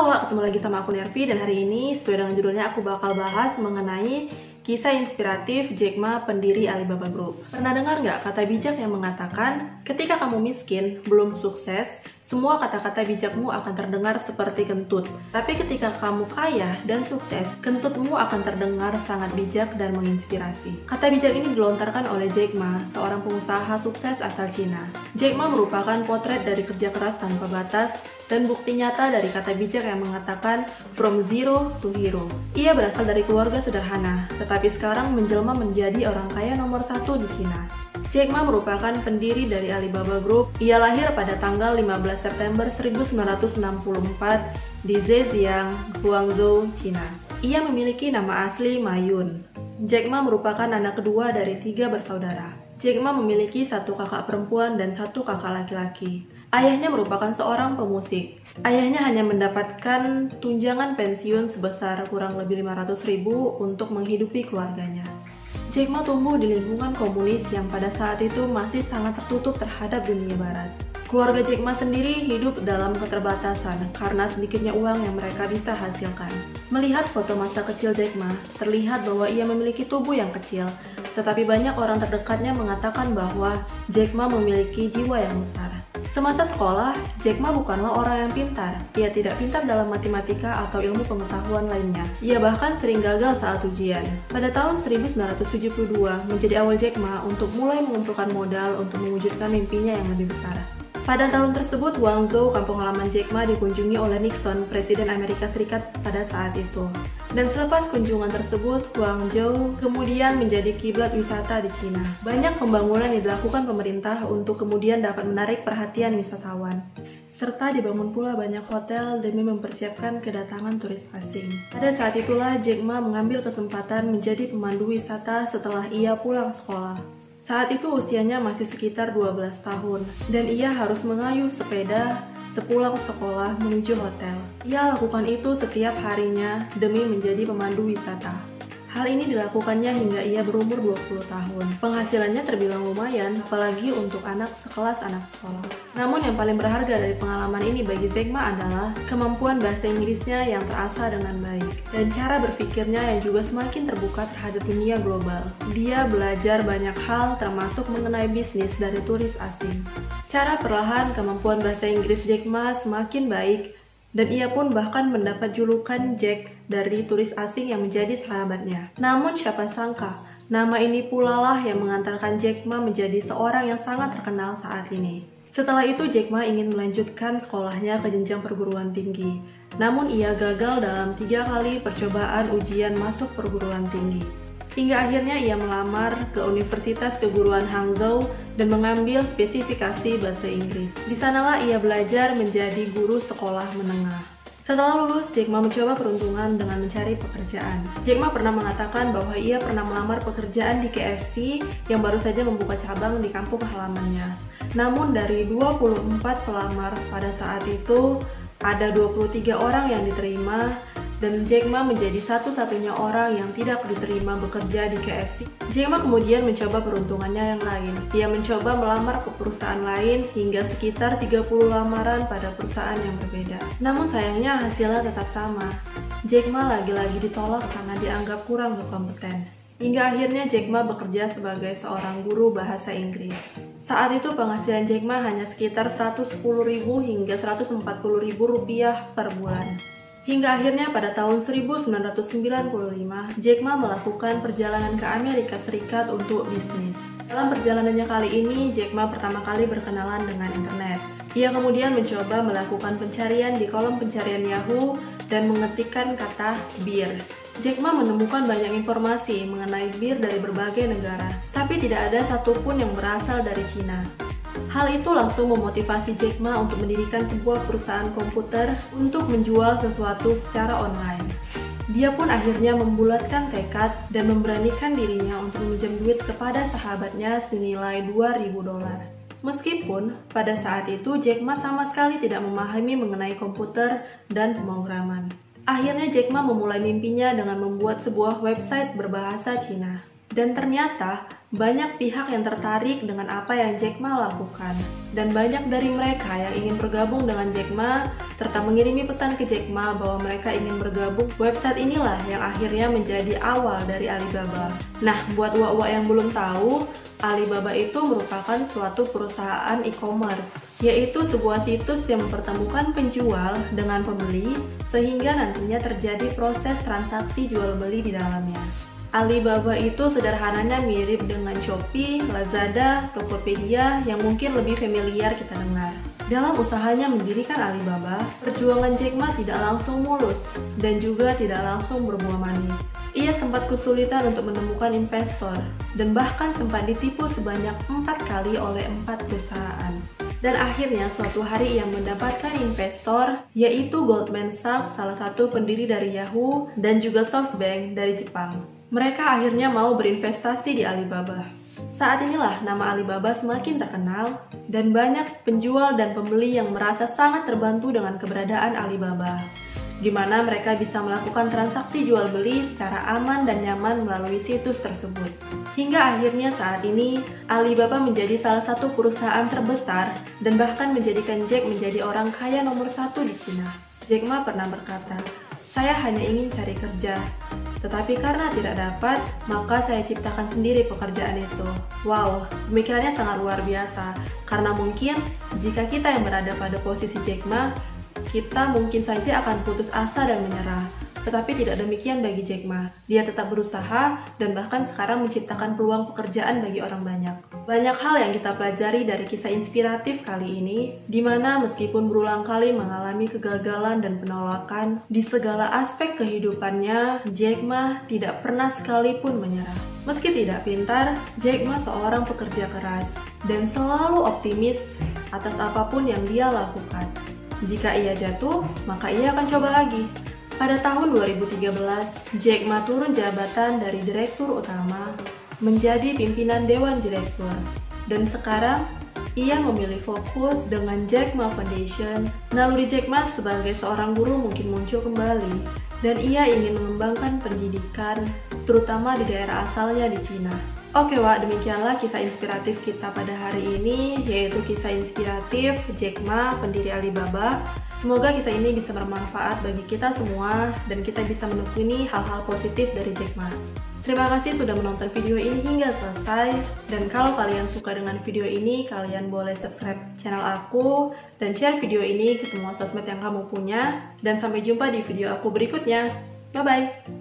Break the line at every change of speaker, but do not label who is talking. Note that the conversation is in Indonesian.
Halo, ketemu lagi sama aku Nervi dan hari ini sesuai dengan judulnya aku bakal bahas mengenai kisah inspiratif Jack Ma, pendiri Alibaba Group. Pernah dengar nggak kata bijak yang mengatakan, ketika kamu miskin, belum sukses, semua kata-kata bijakmu akan terdengar seperti kentut. Tapi ketika kamu kaya dan sukses, kentutmu akan terdengar sangat bijak dan menginspirasi. Kata bijak ini dilontarkan oleh Jack Ma, seorang pengusaha sukses asal Cina. Jack Ma merupakan potret dari kerja keras tanpa batas dan bukti nyata dari kata bijak yang mengatakan from zero to hero. Ia berasal dari keluarga sederhana, tetapi sekarang menjelma menjadi orang kaya nomor 1 di Cina. Jack Ma merupakan pendiri dari Alibaba Group. Ia lahir pada tanggal 15 September 1964 di Zhejiang, Guangzhou, Cina. Ia memiliki nama asli Ma Yun. Jack Ma merupakan anak kedua dari 3 bersaudara. Jack Ma memiliki 1 kakak perempuan dan 1 kakak laki-laki. Ayahnya merupakan seorang pemusik. Ayahnya hanya mendapatkan tunjangan pensiun sebesar kurang lebih 500.000 untuk menghidupi keluarganya. Jack Ma tumbuh di lingkungan komunis yang pada saat itu masih sangat tertutup terhadap dunia barat. Keluarga Jack Ma sendiri hidup dalam keterbatasan karena sedikitnya uang yang mereka bisa hasilkan. Melihat foto masa kecil Jack Ma, terlihat bahwa ia memiliki tubuh yang kecil, tetapi banyak orang terdekatnya mengatakan bahwa Jack Ma memiliki jiwa yang besar. Semasa sekolah, Jack Ma bukanlah orang yang pintar. Ia tidak pintar dalam matematika atau ilmu pengetahuan lainnya. Ia bahkan sering gagal saat ujian. Pada tahun 1972, menjadi awal Jack Ma untuk mulai mengumpulkan modal untuk mewujudkan mimpinya yang lebih besar. Pada tahun tersebut, Guangzhou, kampung halaman Jack Ma, dikunjungi oleh Nixon, Presiden Amerika Serikat pada saat itu. Dan selepas kunjungan tersebut, Guangzhou kemudian menjadi kiblat wisata di Cina. Banyak pembangunan yang dilakukan pemerintah untuk kemudian dapat menarik perhatian wisatawan. Serta dibangun pula banyak hotel demi mempersiapkan kedatangan turis asing. Pada saat itulah Jack Ma mengambil kesempatan menjadi pemandu wisata setelah ia pulang sekolah. Saat itu usianya masih sekitar 12 tahun, dan ia harus mengayuh sepeda sepulang sekolah menuju hotel. Ia lakukan itu setiap harinya demi menjadi pemandu wisata. Hal ini dilakukannya hingga ia berumur 20 tahun. Penghasilannya terbilang lumayan, apalagi untuk anak sekelas anak sekolah. Namun yang paling berharga dari pengalaman ini bagi Jack Ma adalah kemampuan bahasa Inggrisnya yang terasah dengan baik, dan cara berpikirnya yang juga semakin terbuka terhadap dunia global. Dia belajar banyak hal termasuk mengenai bisnis dari turis asing. Secara perlahan, kemampuan bahasa Inggris Jack Ma semakin baik, dan ia pun bahkan mendapat julukan Jack dari turis asing yang menjadi sahabatnya. Namun siapa sangka, nama ini pula lah yang mengantarkan Jack Ma menjadi seorang yang sangat terkenal saat ini. Setelah itu Jack Ma ingin melanjutkan sekolahnya ke jenjang perguruan tinggi. Namun ia gagal dalam 3 kali percobaan ujian masuk perguruan tinggi. Hingga akhirnya ia melamar ke Universitas Keguruan Hangzhou dan mengambil spesifikasi bahasa Inggris. Di sanalah ia belajar menjadi guru sekolah menengah. Setelah lulus, Jack Ma mencoba peruntungan dengan mencari pekerjaan. Jack Ma pernah mengatakan bahwa ia pernah melamar pekerjaan di KFC yang baru saja membuka cabang di kampung halamannya. Namun dari 24 pelamar pada saat itu, ada 23 orang yang diterima, dan Jack Ma menjadi satu-satunya orang yang tidak diterima bekerja di KFC. Jack Ma kemudian mencoba peruntungannya yang lain. Ia mencoba melamar ke perusahaan lain hingga sekitar 30 lamaran pada perusahaan yang berbeda. Namun sayangnya hasilnya tetap sama. Jack Ma lagi-lagi ditolak karena dianggap kurang berkompeten. Hingga akhirnya Jack Ma bekerja sebagai seorang guru bahasa Inggris. Saat itu penghasilan Jack Ma hanya sekitar 110.000 hingga 140.000 rupiah per bulan. Hingga akhirnya pada tahun 1995, Jack Ma melakukan perjalanan ke Amerika Serikat untuk bisnis. Dalam perjalanannya kali ini, Jack Ma pertama kali berkenalan dengan internet. Ia kemudian mencoba melakukan pencarian di kolom pencarian Yahoo dan mengetikkan kata bir. Jack Ma menemukan banyak informasi mengenai bir dari berbagai negara, tapi tidak ada satupun yang berasal dari Cina. Hal itu langsung memotivasi Jack Ma untuk mendirikan sebuah perusahaan komputer untuk menjual sesuatu secara online. Dia pun akhirnya membulatkan tekad dan memberanikan dirinya untuk meminjam duit kepada sahabatnya senilai $2.000. Meskipun pada saat itu Jack Ma sama sekali tidak memahami mengenai komputer dan pemrograman. Akhirnya Jack Ma memulai mimpinya dengan membuat sebuah website berbahasa Cina. Dan ternyata banyak pihak yang tertarik dengan apa yang Jack Ma lakukan. Dan banyak dari mereka yang ingin bergabung dengan Jack Ma serta mengirimi pesan ke Jack Ma bahwa mereka ingin bergabung. Website inilah yang akhirnya menjadi awal dari Alibaba. Nah, buat uak-uak yang belum tahu, Alibaba itu merupakan suatu perusahaan e-commerce, yaitu sebuah situs yang mempertemukan penjual dengan pembeli sehingga nantinya terjadi proses transaksi jual-beli di dalamnya. Alibaba itu sederhananya mirip dengan Shopee, Lazada, Tokopedia yang mungkin lebih familiar kita dengar. Dalam usahanya mendirikan Alibaba, perjuangan Jack Ma tidak langsung mulus dan juga tidak langsung berbuah manis. Ia sempat kesulitan untuk menemukan investor dan bahkan sempat ditipu sebanyak 4 kali oleh 4 perusahaan. Dan akhirnya suatu hari ia mendapatkan investor, yaitu Goldman Sachs, salah satu pendiri dari Yahoo, dan juga SoftBank dari Jepang. Mereka akhirnya mau berinvestasi di Alibaba. Saat inilah nama Alibaba semakin terkenal dan banyak penjual dan pembeli yang merasa sangat terbantu dengan keberadaan Alibaba, di mana mereka bisa melakukan transaksi jual beli secara aman dan nyaman melalui situs tersebut. Hingga akhirnya saat ini, Alibaba menjadi salah satu perusahaan terbesar dan bahkan menjadikan Jack menjadi orang kaya nomor 1 di Cina. Jack Ma pernah berkata, "Saya hanya ingin cari kerja, tetapi karena tidak dapat, maka saya ciptakan sendiri pekerjaan itu." Wow, pemikirannya sangat luar biasa. Karena mungkin jika kita yang berada pada posisi Jack Ma, kita mungkin saja akan putus asa dan menyerah. Tetapi tidak demikian bagi Jack Ma. Dia tetap berusaha dan bahkan sekarang menciptakan peluang pekerjaan bagi orang banyak. Banyak hal yang kita pelajari dari kisah inspiratif kali ini, di mana meskipun berulang kali mengalami kegagalan dan penolakan, di segala aspek kehidupannya, Jack Ma tidak pernah sekalipun menyerah. Meski tidak pintar, Jack Ma seorang pekerja keras dan selalu optimis atas apapun yang dia lakukan. Jika ia jatuh, maka ia akan coba lagi. Pada tahun 2013, Jack Ma turun jabatan dari direktur utama menjadi pimpinan dewan direktur. Dan sekarang, ia memilih fokus dengan Jack Ma Foundation. Naluri Jack Ma sebagai seorang guru mungkin muncul kembali, dan ia ingin mengembangkan pendidikan, terutama di daerah asalnya di Cina. Oke Wak, demikianlah kisah inspiratif kita pada hari ini, yaitu kisah inspiratif Jack Ma, pendiri Alibaba. Semoga kisah ini bisa bermanfaat bagi kita semua dan kita bisa menekuni hal-hal positif dari Jack Ma. Terima kasih sudah menonton video ini hingga selesai. Dan kalau kalian suka dengan video ini, kalian boleh subscribe channel aku dan share video ini ke semua sosmed yang kamu punya. Dan sampai jumpa di video aku berikutnya. Bye-bye!